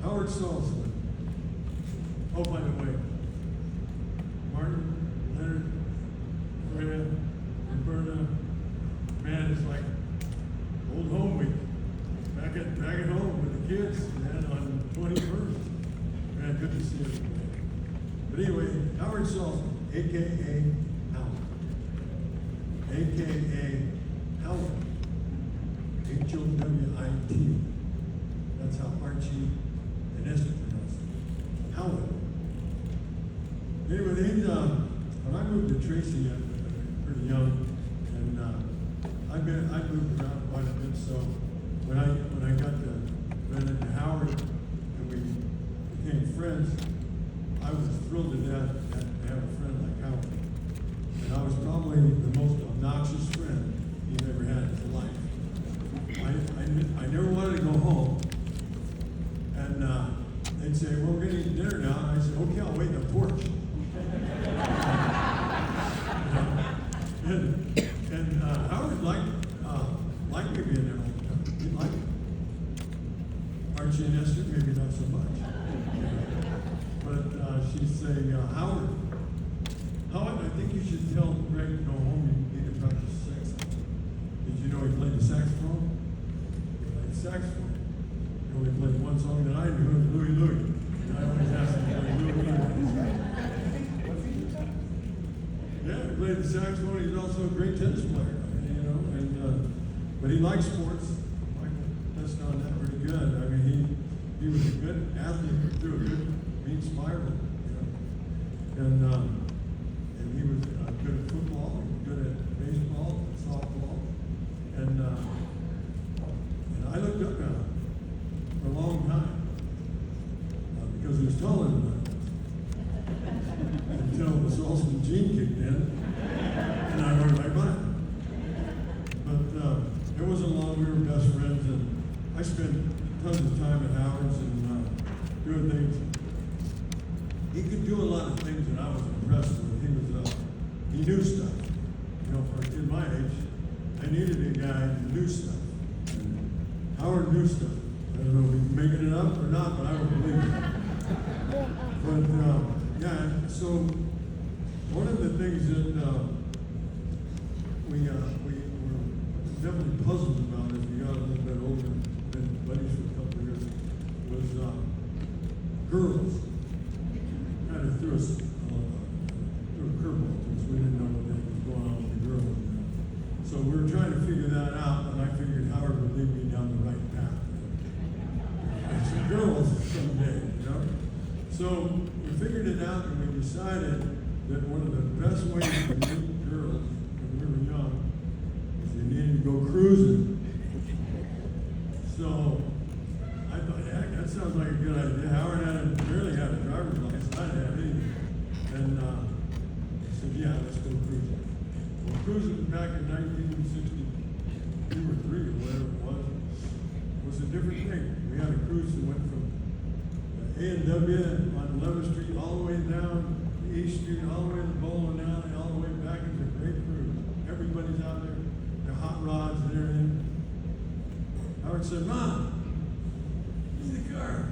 Howard Saltzman. Oh, by the way, Martin, Leonard, Freya, Roberta, man, it's like old home week. Back at home with the kids, man, on 21st. Man, good to see everybody. But anyway, Howard Saltzman, a.k.a. Howard. A.k.a. Howard. H-O-W-I-T. That's how Archie and Esther pronounced it. Howard. Anyway, when I moved to Tracy, I was pretty young, and I moved around quite a bit. So when I got to run into Howard and we became friends, I was thrilled to death to have a friend like Howard. And I was probably the most obnoxious friend he'd ever had in his life. I never wanted to go home. And they'd say, well, we're going to eat dinner now. And I said, okay, I'll wait in the porch. and Howard liked me being there all the time. He liked it. Archie and Esther, maybe not so much. But she'd say, Howard, I think you should tell Greg to go home and need to practice sax. Did you know he played the saxophone? He played the saxophone. He only played one song that I knew, it was Louie Louie. And I always asked him to play Louie Louie. Yeah, he played the saxophone. He's also a great tennis player, you know. But he likes sports. Michael touched on that pretty good. I mean, he was a good athlete through a good mean spiral, you know. And he was good at football, good at baseball, softball, and I looked up at him for a long time because he was taller than I was. Until the Saltzman gene kicked in, and I learned my butt. But it wasn't long, we were best friends, and I spent tons of time at Howard's and doing things. He could do a lot of things that I was impressed with. He knew stuff. You know, for a kid my age, I needed a guy who knew stuff. And Howard knew stuff. I don't know if he's making it up or not, but I don't believe it. But yeah, so one of the things that we were definitely puzzled about as we got a little bit older, been buddies for a couple of years, was girls. Kind of threw a curveball to us. We didn't know what was going on with the girls. So we were trying to figure that out, and I figured Howard would lead me down the right path. And some girls someday, you know? So we figured it out, and we decided that one of the best ways to meet girls when we were young is you needed to go cruising. So I thought, heck, that sounds like a good idea. Howard barely had a driver's license. I didn't have either. And I said, yeah, let's go cruising. Well, cruising back in 1962 or 3 or whatever it was a different thing. We had a cruise that went from A&W on 11th Street all the way down East Street, all the way to the bowling alley, all the way back. It's a great cruise. Everybody's out there, their hot rods and everything. Howard said, Mom, give me the car.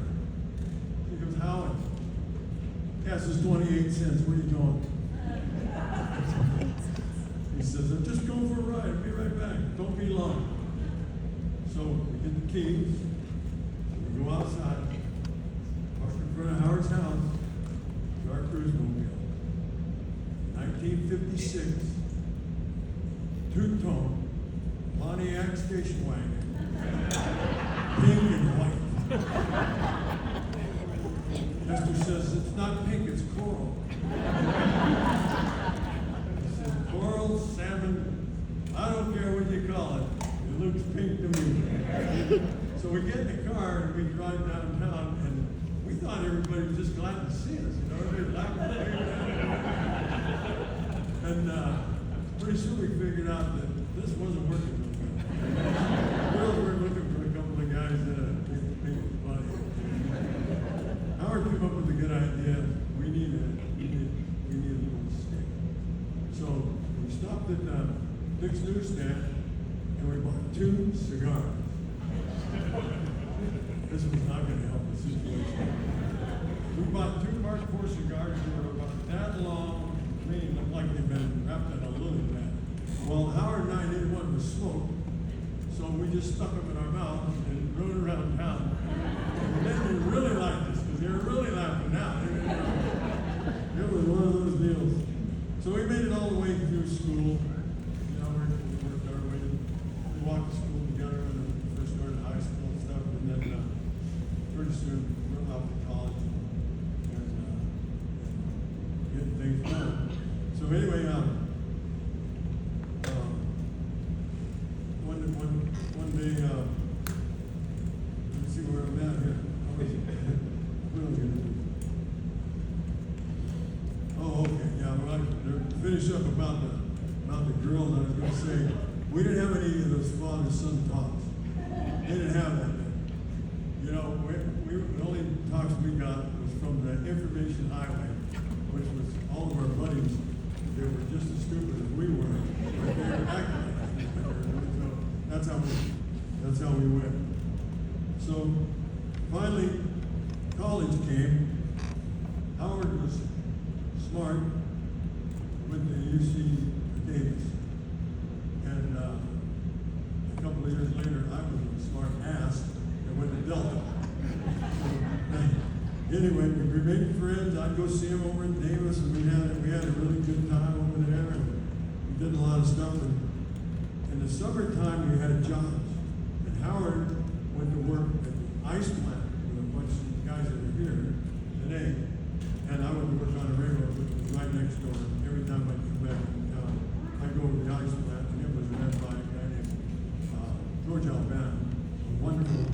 He goes, Howard, gas is 28 cents. Where are you going? He says, I'm just going for a ride. I'll be right back. Don't be long. So we get the keys. We go outside. Park in front of Howard's house. To our cruise mobile. 1956. Two-tone Pontiac station wagon. Pink and white. Esther says, it's not pink, it's coral. He says, coral, salmon, I don't care what you call it. It looks pink to me. So we get in the car and we drive downtown, and we thought everybody was just glad to see us. You know, everybody laughed and waved at us. And pretty soon we figured out that this wasn't working real good. Girls were looking for a couple of guys that pink money. Howard came up with a good idea. We need a little stick. So we stopped at Dick's Newsstand, and we bought 2 cigars. This was not going to help the situation. We bought 2 Mark IV cigars that were about that long, green, looked like they'd been wrapped in a lily pad. Well, Howard and I didn't want to smoke, so we just stuck them in our mouths and rode around town. And then they really liked us, because they were really laughing now. It was one of those deals. So we made it all the way through school. You know, we worked our way. We walked to school together when we first started high school and stuff, and then pretty soon we went off to college and getting things done. So anyway, one day, let's see where I'm at here. Oh, okay, yeah, well, to finish up about the girls, I was going to say, we didn't have any of those father-son talks. They didn't have that then. You know, the only talks we got was from the information highway, which was all of our buddies. They were just as stupid as we were, but they were acting like that. So that's how we went. So finally, college came. Howard was smart, went to UC Davis, and a couple of years later, I was a smart ass and went to Delta. Anyway, we remained friends. I'd go see him over in Davis, and we had a really good time over there, and we did a lot of stuff. And in the summertime, we had jobs, and Howard went to work at the ice plant with a bunch of guys that are here today, and I went to work on a railroad, which was right next door. Every time I'd come back from town, I'd go to the ice plant, and it was ran by a guy named George Alabama, a wonderful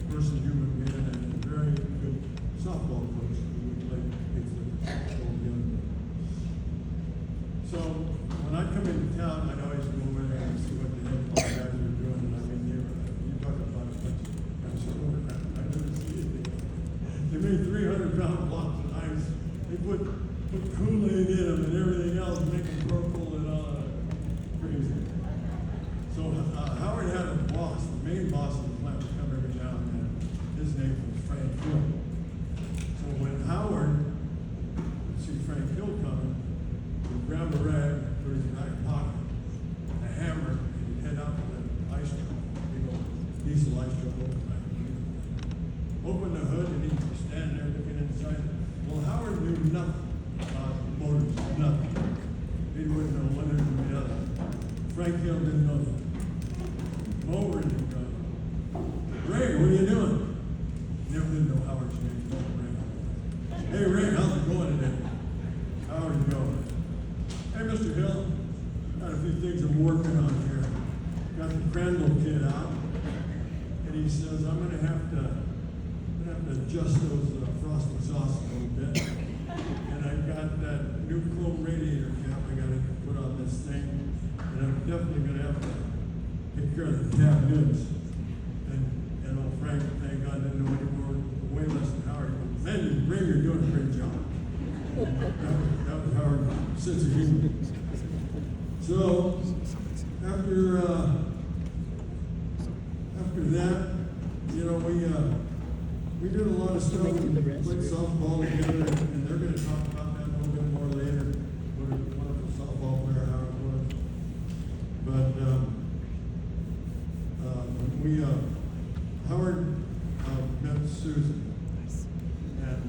person, human being, and a very good softball coach. We played against the young. So when I'd come into town, I'd always go over there and see what the heck all the guys were doing. And I mean, you talk about a bunch of guys I never see it. They made 300-pound blocks of ice. They put Kool-Aid in them and everything else, make them purple and all that. Crazy. So Howard had a boss, the main boss of the plant would come every now and then. His name was Frank Hill. So when Howard would see Frank Hill coming, he'd grab a rag, put his back pocket, a hammer, and he'd head out to the ice truck. Big old diesel ice truck open the hood, and he'd be standing there looking inside. Well, Howard knew nothing about motors, nothing. He wouldn't know one end from the other. Frank Hill didn't know that. Over and he'd go, Ray, what are you doing? Never did know Howard's name. Ray. Hey, Ray, how's it going today? Howard's going. Hey, Mr. Hill, got a few things I'm working on here. Got the Crandall kid out, and he says, I'm going to have to adjust those frost exhausts a little bit. And I've got that new chrome radiator cap I got to put on this thing, and I'm definitely going to have to take care of the cab nibs. And old Frank, thank God, didn't know any more, way less than Howard. But man, Ray, you're doing a great job. That was Howard's sense of humor. So after that, you know, we did a lot of stuff. We played softball together, and they're going to talk about that a little bit more later. What a wonderful softball player Howard was. But Howard met Susan, and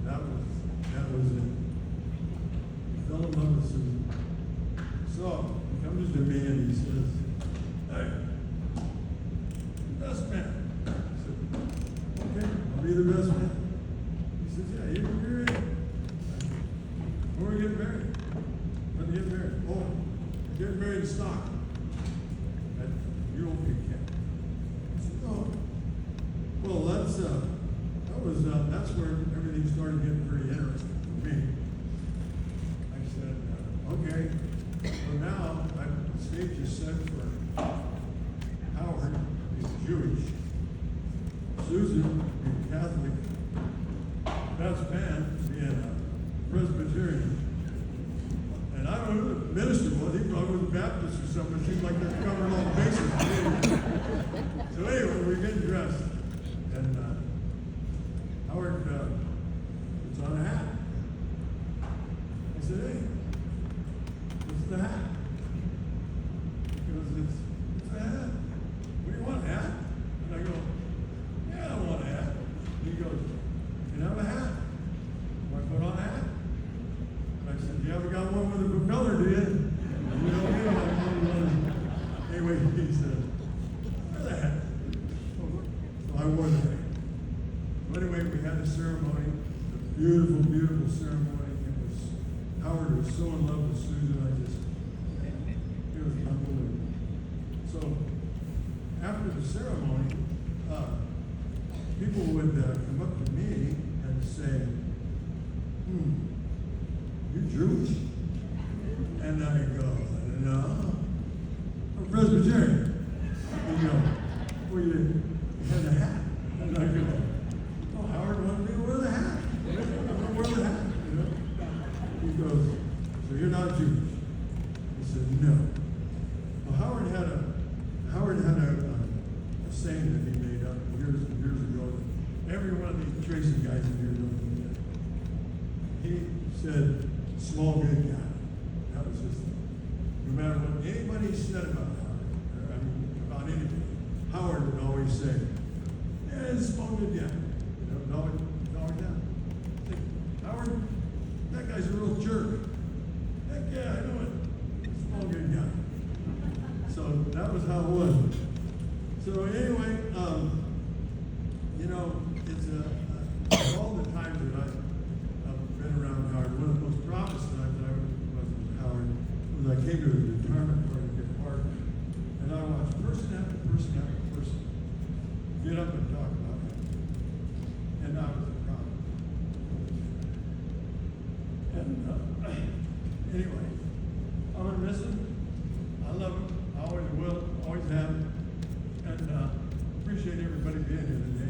that was it. He fell in love with Susan. So he comes to me and he says, "Hey, best man." I said, "Okay, I'll be the best man." He says, "Yeah, you're in." When are we getting married? When do you get married? Oh, getting married in Stockton. You don't pick him. I said, "Oh, well, that's where everything started getting pretty interesting for me." I said, "Okay, well now the stage is set for Howard being Jewish, Susan being Catholic, best man being a Presbyterian, and I don't know who the minister was. He probably was a Baptist or something. It seemed like they're covering all the bases. So anyway, we're getting dressed. And Howard puts on a hat. I said, hey, what's the hat? He goes, it's a hat. What do you want, a hat? And I go, yeah, I want a hat. And he goes, you can have a hat. Do I put on a hat? And I said, you haven't got one with a propeller, do you? You know what I mean? Anyway, he said, wear the hat. So I wore the hat. So anyway, we had a ceremony, a beautiful, beautiful ceremony. Howard was so in love with Susan, it was unbelievable. So, after the ceremony, people would come up to me and say, you're Jewish? And I go, no, I'm Presbyterian. And you go, well, you had a hat. And I go, oh, Howard wanted me to wear the hat. I'm going to wear the hat, you know? He goes, so you're not Jewish? He said, no. Well, Howard had a saying that he made up years and years ago. Every one of these Tracy guys in here knows him. He said, small good guy. That was his thing. No matter what anybody said about Howard, about anything, Howard would always say, yeah, it's small good guy. You know, it's always that. Howard, that guy's a real jerk. Heck yeah, I know it. Small good guy. So that was how it was. So anyway, you know, it's all the times that I've been around Howard. One of the most proudest times I was with Howard was I came to his retirement party to get partner, and I watched person after person after person get up and talk about him, and I was proud. And anyway, I'm gonna miss him. I love him. I always will. Always have. And appreciate everybody being here today.